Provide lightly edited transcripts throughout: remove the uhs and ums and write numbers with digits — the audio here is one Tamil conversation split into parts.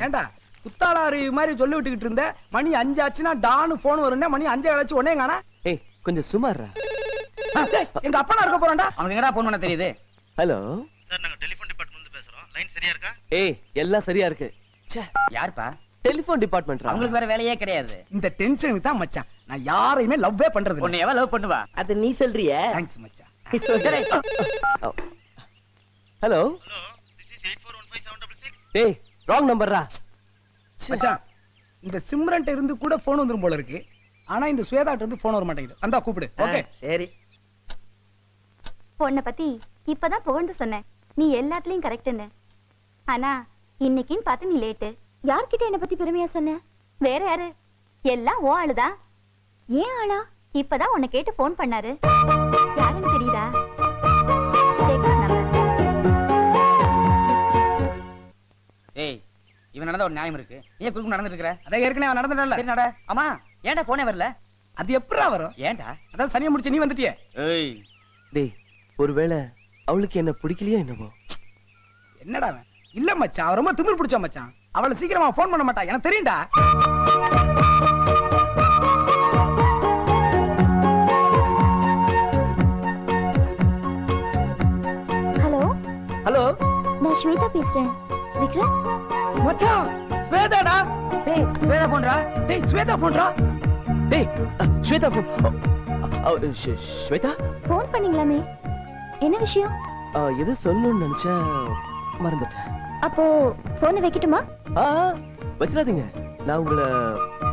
ஏண்டா குத்தாளாரி மாதிரி சொல்லி விட்டுக்கிட்டு இருந்த மணி 5 ஆச்சுன்னா டான்னு போன் வரும்னா மணி 5 ஆச்சு உடனே காணா. ஏய் கொஞ்சம் சுமாரா. எங்க அப்பா இருக்க போறான்டா. அவனுக்கு எங்கடா போன் பண்ண தெரியுது? ஹலோ சார், நாங்க டெலிபோன் டிபார்ட்மென்ட்ல இருந்து பேசுறோம். லைன் சரியா இருக்கா? ஏய் எல்லாம் சரியா இருக்கு. ச்சே யாருப்பா? டெலிபோன் டிபார்ட்மென்ட்ரா. அவங்களுக்கு வேற வேலையே கிடையாது. இந்த டென்ஷனுக்கு தான் மச்சான் நான் யாரையுமே லவ்வே பண்றது இல்ல. உன்னை எவ லவ் பண்ணுவா? அது நீ சொல்றியே. தேங்க்ஸ் மச்சான். Hello hello, this is 841576. ஏய் ராங் நம்பர்ரா. மச்சான் இந்த சிம்ரன்ட்ட இருந்து கூட போன் வந்துரும் போல இருக்கு. ஆனா இந்த ஸ்வேதாட்ட இருந்து போன் வர மாட்டேங்குது. வந்தா கூப்பிடு. ஓகே சரி. பொண்ணை பத்தி இப்பதான் புகழ்ந்து சொன்னேன். நீ எல்லாத்துலயும் கரெக்ட்னு. ஆனா இன்னைக்குன்னு பார்த்து நீ லேட்டு. யார்கிட்ட என்ன பத்தி பெருமையா சொன்ன? வேற யாரு? எல்லாம் ஓ ஆளுதா. ஏன் ஆளா? இப்பதான் உன்னை கேட்டு போன் பண்ணாரு. யாருன்னு தெரியுதா? ஏய், இவன் நடந்த ஒரு நியாயம் இருக்கு. நீ குறுக்கு நடந்துருக்கிற. அத ஏற்கனவே அவன் நடந்துட்டல. சரி நட. ஆமா, ஏன்டா போனே வரல? அது எப்பறா வரும்? ஏன்டா? அதான் சனியை முடிச்சு நீ வந்துட்டியே. ஏய் டேய் ஒருவேளை அவளுக்கு என்ன பிடிக்கலையோ என்னவோ. என்னடா அவன்? இல்ல மச்சான் அவன் ரொம்ப திமிர் பிடிச்ச மச்சான். அவளை சீக்கிரமா போன் பண்ண மாட்டா. எனக்கு தெரியும்டா. ஹலோ ஹலோ நான் ஸ்வேதா பேசுறேன். விக்ரம் மச்சான் ஸ்வேதாடா. டேய், ஸ்வேதா போன்டா. டேய் ஸ்வேதா போன்டா. டேய் ஸ்வேதா போ. ஸ்வேதா போன் பண்ணீங்களாமே, என்ன விஷயம்? எது சொல்லணும்னு நினைச்சேன் மறந்துட்டேன். அப்போ போனை வைக்கட்டுமா? வச்சிடாதீங்க, நான் உங்களை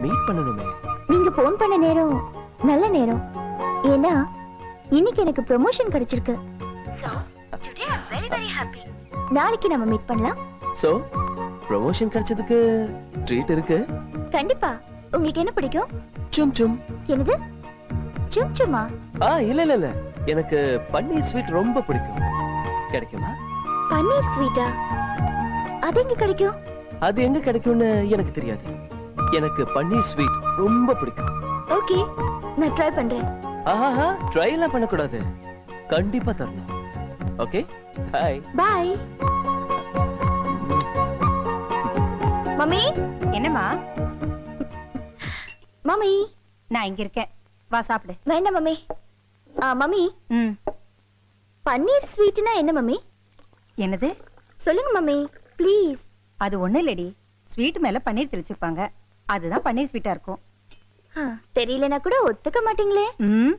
மீட் பண்ணணுமே. நீங்க போன் பண்ண நேரம் நல்ல நேரம். ஏன்னா இன்னைக்கு எனக்கு ப்ரமோஷன் கிடைச்சிருக்கு. So today I'm very very happy. நாளைக்கு நாம மீட் பண்ணலாம். சோ ப்ரமோஷன் கிடைச்சதுக்கு ட்ரீட் இருக்கு. கண்டிப்பா. உங்களுக்கு என்ன பிடிக்கும்? சும் சும். என்னது சும் சும்மா? இல்ல இல்ல இல்ல, எனக்கு பன்னீர் ஸ்வீட் ரொம்ப பிடிக்கும். கிடைக்குமா? பன்னீர் ஸ்வீட்டா? அது எங்க கிடைக்கும்? அது எங்க கிடைக்கும்னு எனக்கு தெரியாது. எனக்கு பன்னீர் ஸ்வீட் ரொம்ப பிடிக்கும். ஓகே, நான் ட்ரை பண்றேன். ட்ரை எல்லாம் பண்ணக்கூடாது, கண்டிப்பா தரணும். Okay bye bye. மம்மி. என்னம்மா? மம்மி நான் இங்க இருக்கேன், வா சாப்பிடு. வேண்டாம் மம்மி. மம்மி, ம். பன்னீர் ஸ்வீட்னா என்ன மம்மி? என்னது? சொல்லுங்க மம்மி ப்ளீஸ். அது ஒண்ணு இல்லடி, ஸ்வீட் மேல பன்னீர் தெளிச்சிருப்பாங்க, அதுதான் பன்னீர் ஸ்வீட்டா இருக்கும். தெரியலனா கூட ஒத்துக்க மாட்டீங்களே. ம்.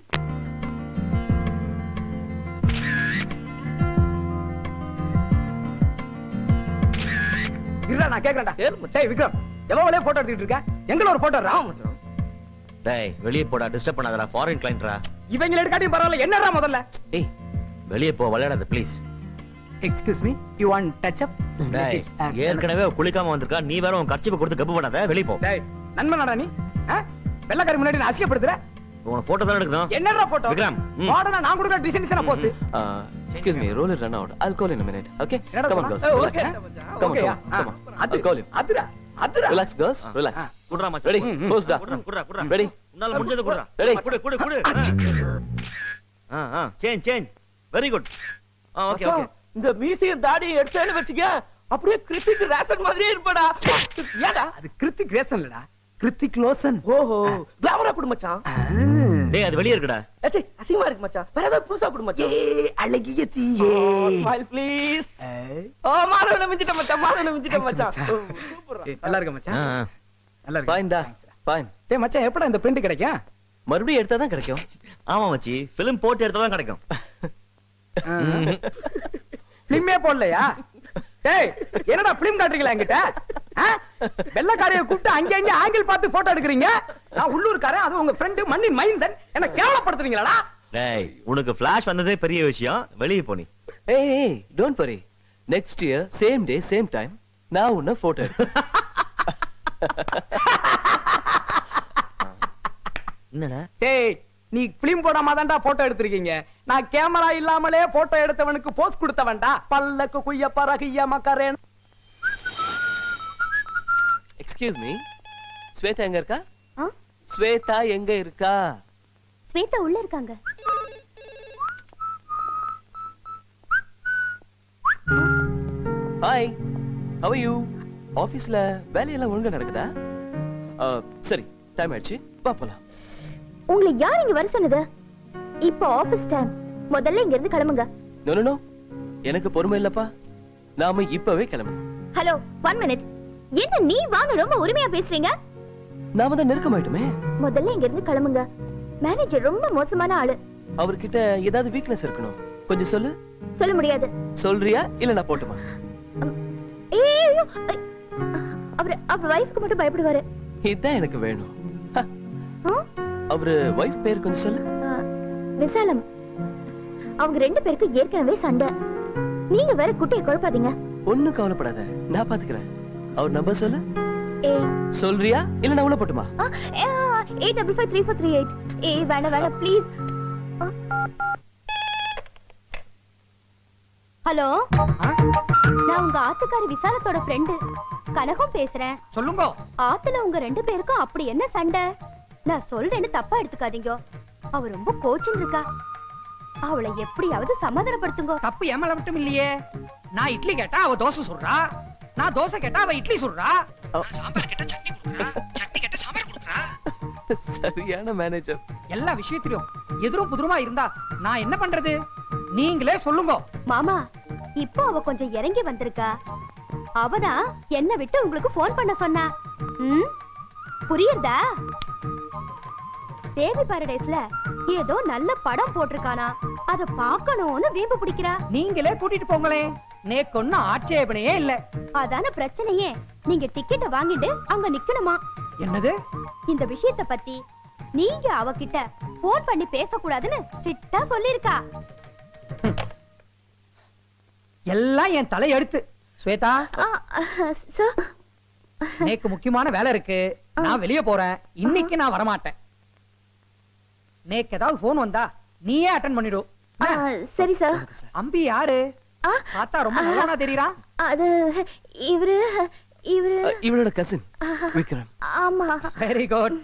இருடா நான் கேக்குறேன்டா. டேய் விக்ரம், எவ்வளவு போட்டோ எடுத்துட்டு இருக்க? எங்கல ஒரு போட்டோ ரா. டேய் வெளிய போடா, டிஸ்டர்ப் பண்ணாதடா, ஃபாரின் கிளையன்ட்ரா. இவங்க எடுக்காட்டியும் பரவாயில்ல, என்னடா முதல்ல? ஏய் வெளிய போ, விளையாடாத please. Excuse me, you want touch up? டேய் ஏற்கனவே குளிக்காம வந்திருக்கா, நீ வேற உன் கர்ச்சிப்பை கொடுத்து கப்பு பண்ணாத, வெளிய போ. டேய் நண்பனாடா நீ? வெள்ளக்காரி முன்னாடி நான் அசிங்கப்படுத்துற? உன போட்டோ தான் எடுக்கணும். என்னடா போட்டோ? விக்ரம், மாடனா நான் கொடுக்கிற டிசைன்ஸ்னா Bose. excuse me, roll it run out. I'll call in a minute. Okay, come on girls, relax. Come on. I'll call him. அதுடா Relax girls, relax. குடுறா மச்சான். Ready? Pose da. குடுறா. Ready? உன்னால முடிஞ்சது குடுறா. Ready? குடு. சேஞ்ச். Very good. ஓகே. இந்த மீசையும் தாடியை எடுத்தேன்னு வச்சுக்க, அப்படியே கிருத்திக் ரேஷன் மாதிரியே இருப்படா. ஏடா அது கிருத்திக் ரேஷன் இல்லடா, கிருத்திக் லோஷன். ஓஹோ, கிளாமரா குடு மச்சான். டேய் அது வெளிய இருக்குடா. ஏச்சி அசிங்கமா இருக்கு மச்சான், வேற ஏதாவது புதுசா குடு மச்சான். அழகிய தீயே. Smile please. மாதவனை மிஞ்சிட்ட மச்சான். சூப்பர். நல்லா இருக்க மச்சான். நல்லா இருக்கு. Fine da. Fine. டேய் மச்சான், எப்படா இந்த பிரிண்ட் கிடைக்கும்? மறுபடியும் எடுத்தா தான் கிடைக்கும். ஆமா மச்சி, film போட்டு எடுத்தா தான் கிடைக்கும். பிலிமே போடலையா? டேய் என்னடா பிலிம் காட்டுறீங்களா என்கிட்ட? வெள்ளக்காரையை கூப்பிட்டு அங்க ஆங்கிள் பார்த்து போட்டோ எடுக்கிறீங்க. நான் உள்ளூர்காரன், அது உங்க ஃப்ரெண்ட் மண்ணின் மைந்தன், என்ன கேவலப்படுத்துறீங்களாடா? டேய் உனக்கு ஃபிளாஷ் வந்ததே பெரிய விஷயம், வெளிய போ நீ. Hey, don't worry. Next year, same day, same time, நான் உன்னை போட்டோ என்னடா? டேய் நீ பிலிம் போடாம தான்டா போட்டோ எடுத்திருக்கீங்க. நான் கேமரா இல்லாமலே போட்டோ எடுத்தவனுக்கு போஸ் கொடுத்தவன்டா. பல்லக்கு குய்ய பரகிய மக்கரேன். Excuse me, ஸ்வேதா எங்க இருக்கா? ஸ்வேதா எங்க இருக்கா? ஸ்வேதா உள்ள இருக்காங்க. Hi, how are you? ஆபீஸ்ல வேலையெல்லாம் ஒழுங்கா நடக்குதா? சரி, டைம் ஆயிடுச்சு, வா போலாம். உங்களை யார் இங்க வர சொன்னது? இப்போ ஆபீஸ் டைம். முதல்ல இங்க இருந்து கிளம்புங்க. நோ நோ நோ, எனக்கு பொறுமை இல்லப்பா. நாம இப்பவே கிளம்பணும். Hello, 1 minute. என்ன நீ வாங்க ரொம்ப உரிமையா பேசுறீங்க? நாம தான் நெருக்கமாயிட்டுமே. முதல்ல இங்க இருந்து கிளம்புங்க. மேனேஜர் ரொம்ப மோசமான ஆளு. அவர்கிட்ட ஏதாவது வீக்னஸ் இருக்கணும், கொஞ்சம் சொல்லு. சொல்ல முடியாது. சொல்றியா இல்ல நான் போட்டுமா? ஐயோ, அவர் வைஃப்க்கு மட்டும் பயப்படுவாரு. இதான் எனக்கு வேணும். ஆ? அவரு வைஃப் பேர் கொஞ்சம் சொல்லு. விசாலம். அவங்க 2 பேருக்கு ஏற்கனவே சண்டை. நீங்க வேற குட்டையை குழப்பாதீங்க. ஒண்ணும் கவலைப்படாத, நான் பாத்துக்கிறேன். அவர் நம்பர் சொல்லு. ஏய், சொல்றியா இல்ல நான் உள்ள போட்டுமா? 855338. ஏய் வேணாம் ப்ளீஸ். ஹலோ, நான் உங்க ஆத்துக்காரி விசாலத்தோட ஃப்ரெண்டு கனகம் பேசுறேன். சொல்லுங்க. ஆத்துல உங்க 2 பேருக்கும் அப்படி என்ன சண்டை? நான் சொல்றேன்னு தப்பா எடுத்துக்காதீங்க. அவ ரொம்ப கோச்சிங் இருக்கா. அவளை எப்படியாவது சமாதானப்படுத்துங்க. தப்பு ஏமல மட்டும் இல்லையே. நான் இட்லி கேட்டா அவ தோசை சுடுறா, நான் தோசை கேட்டா அவ இட்லி சுடுறா, நான் சாம்பார் கேட்டா சட்னி குடுக்குறா, சட்னி கேட்டா சாம்பார் குடுக்குறா. சரியான மேனேஜர். எல்லா விஷயத்திலும் எதிரும் புதிருமா இருந்தா நான் என்ன பண்றது? நீங்களே சொல்லுங்க. மாமா, இப்போ அவ கொஞ்சம் இறங்கி வந்திருக்கா. அவதான் என்ன விட்டு உங்களுக்கு போன் பண்ண சொன்னா. புரியுதா? தேவி பாரடைஸ்ல ஏதோ நல்ல படம் போட்டிருக்கானா, அத பார்க்கணும்னு வீம்பு பிடிக்கிறா. நீங்களே கூட்டிட்டு போங்களே, நேக்கு ஒன்னும் ஆட்சேபனையே இல்ல. அதான பிரச்சனையே. நீங்க டிக்கெட்ட வாங்கிட்டு அங்க நிக்கணுமா? என்னது? இந்த விஷயத்தை பத்தி நீங்க அவகிட்ட போன் பண்ணி பேசக்கூடாதுன்னு ஸ்ட்ரிக்ட்டா சொல்லிருக்கா. எல்லாம் என் தலை எடுத்து. ஸ்வேதா, சார், நேக்கு முக்கியமான வேலை இருக்கு, நான் வெளியே போறேன். இன்னைக்கு நான் வரமாட்டேன். நேக்கு ஏதாவது போன் வந்தா நீயே அட்டெண்ட் பண்ணிடு. சரி சார். அம்பி யாரு? பார்த்தா ரொம்ப நல்லவனா தெரியறான். அது இவரு இவளோட கசின் விக்ரம். ஆமா. Very good.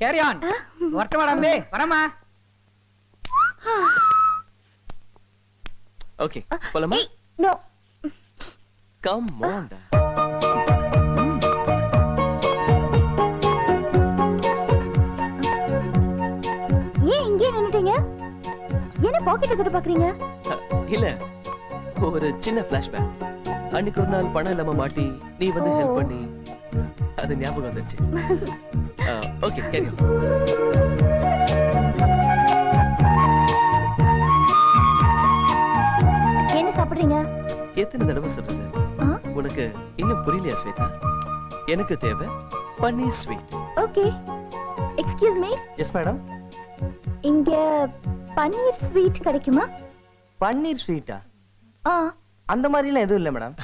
Carry on. வரட்டுமா அம்பி? வரமா. ஓகே, போலாமா? நோ. Come on. ஏன் இங்கே நின்னுட்டீங்க? என்ன பாக்கெட் தொட்டு பாக்குறீங்க? இல்ல, ஒரு சின்ன ஃபிளாஷ்பேக். அன்னைக்கு ஒரு நாள் பணம் இல்லாம மாட்டி நீ வந்து ஹெல்ப் பண்ணி அது ஞாபகம் வந்துருச்சு. Okay, carry on. என்ன சாப்பிடுறீங்க? எத்தனை தடவை சொல்றது? உனக்கு இன்னும் புரியலையா ஸ்வேதா? எனக்கு தேவை paneer sweet. Okay. Excuse me. Yes madam. இங்க பன்னீர் ஸ்வீட் கிடைக்குமா? பன்னீர் ஸ்வீட்டா? அந்த மாதிரி எல்லாம் எதுவும் இல்ல மேடம்.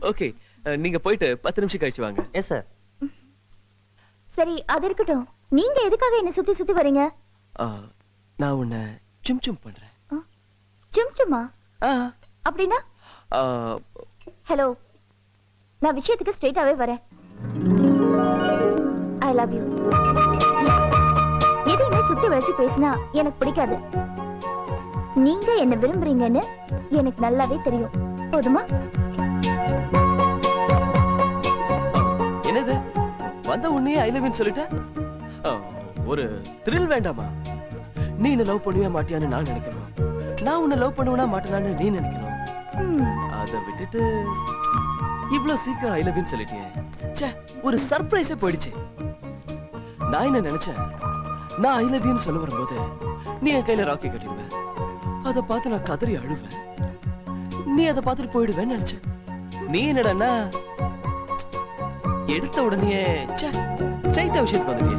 ஓகே, நீங்க போயிட்டு 10 நிமிஷம் கழிச்சு வாங்க. Yes sir. சரி, அது இருக்கட்டும். நீங்க எதுக்காக என்ன சுத்தி சுத்தி வரீங்க? நான் உன்னை சும் சும் பண்றேன். சும் சும்மா? அப்படின்னா? ஹலோ, நான் விஷயத்துக்கு ஸ்ட்ரெயிட்டாவே வரேன். I love you. எதையுமே சுத்தி வளைச்சு பேசினா எனக்கு பிடிக்காது. நீங்க என்ன விரும்புறீங்கன்னு எனக்கு நல்லாவே தெரியும். போதுமா? என்னது வந்த உடனே ஐ லவ் யூ சொல்லிட்ட? ஒரு த்ரில் வேண்டாமா? நீ என்ன லவ் பண்ணுவியா மாட்டியான்னு நான் நினைக்கணும், நான் உன்னை லவ் பண்ணுவனா மாட்டேனான்னு நீ நினைக்கணும். அதை விட்டுட்டு இவ்வளவு சீக்கிரம் ஐ லவ் யூ சொல்லிட்டியே. ச்சே, ஒரு சர்ப்ரைஸே போயிடுச்சு. நான் என்ன நினைச்சேன், நான் ஐ லவ் யூன்னு சொல்ல வரும்போது நீ என் கையில ராக்கி கட்டிடுவ. அதை பார்த்து நான் கதறி அழுவேன். நீ அதை பார்த்துட்டு போயிடுவேன்னு நினைச்சேன். நீ என்னடா எடுத்த உடனே ஸ்ட்ரைட்டா விஷயத்துக்கு வந்துட்டியே.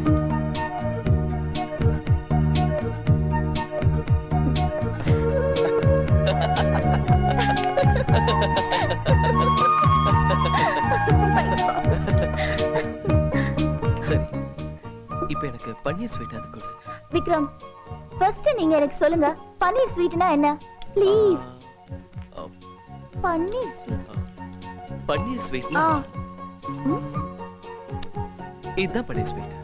சரி, இப்ப எனக்கு பன்னீர் ஸ்வீட் அது கூட. விக்ரம், ஃபர்ஸ்ட் நீங்க எனக்கு சொல்லுங்க, பன்னீர் ஸ்வீட்னா என்ன? ப்ளீஸ். Paneer sweet. பன்னீர் ஸ்வீட்னா இதுதான் பன்னீர் ஸ்வீட்.